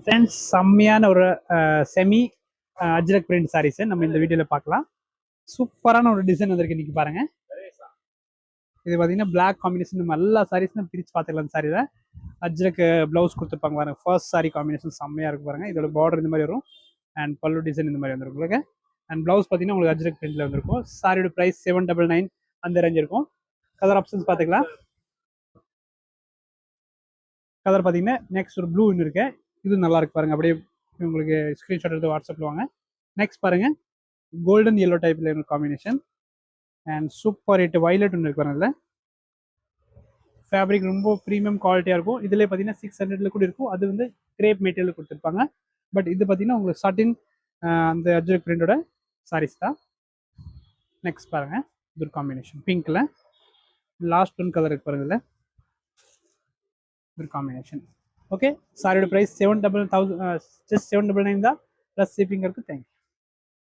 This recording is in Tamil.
ஃப்ரெண்ட்ஸ் செம்மையான ஒரு செமி அஜ்ரக் பிரிண்ட் சாரீஸ் நம்ம இந்த வீடியோவில் பார்க்கலாம். சூப்பரான ஒரு டிசைன் வந்திருக்கு இன்னைக்கு பாருங்க. இது பார்த்தீங்கன்னா பிளாக் காம்பினேஷன். நம்ம எல்லா சாரீஸும் பிரித்து பார்த்துக்கலாம். சாரியில் அஜ்ரக் ப்ளவுஸ் கொடுத்துருப்பாங்க பாருங்க. ஃபர்ஸ்ட் சாரி காம்பினேஷன் செம்மையாக இருக்கு பாருங்க. இதோட பார்டர் இந்த மாதிரி வரும் அண்ட் பல்லு டிசைன் இந்த மாதிரி வந்துருக்கும் உங்களுக்கு. அண்ட் ப்ளவுஸ் பார்த்தீங்கன்னா உங்களுக்கு அஜ்ரக் பிரிண்ட்ல வந்திருக்கும். சாரியோட ப்ரைஸ் 799 அந்த ரேஞ்ச் இருக்கும். கலர் ஆப்ஷன்ஸ் பார்த்துக்கலாம். கலர் பார்த்தீங்கன்னா நெக்ஸ்ட் ஒரு ப்ளூ ஒன்று இருக்கு. இது நல்லா இருக்கு பாருங்க. அப்படியே உங்களுக்கு ஸ்க்ரீன்ஷாட் எடுத்து வாட்ஸ்அப்பில் வாங்க. நெக்ஸ்ட் பாருங்க கோல்டன் எல்லோ டைப்ல ஒரு combination and super hit violet ஒன்று இருக்கு பாருங்க. ஃபேப்ரிக் ரொம்ப ப்ரீமியம் குவாலிட்டியாக இருக்கும். இதில் பார்த்தீங்கன்னா 600 கூட இருக்கும். அது வந்து கிரேப் மெட்டீரியல் கொடுத்துருப்பாங்க. பட் இது பார்த்தீங்கன்னா உங்களுக்கு சட்டின் அந்த அஜ்ரக் பிரிண்டோட சாரீஸ் தான். நெக்ஸ்ட் பாருங்க இது ஒரு காம்பினேஷன் பிங்க்ல லாஸ்ட் ஒன் கலர் இருக்கு பாருங்க. ஒரு காம்பினேஷன். ஓகே, சாரியோட ப்ரைஸ் 799 தான். ப்ளஸ் ஷிப்பிங் இருக்கு. தேங்க்யூ.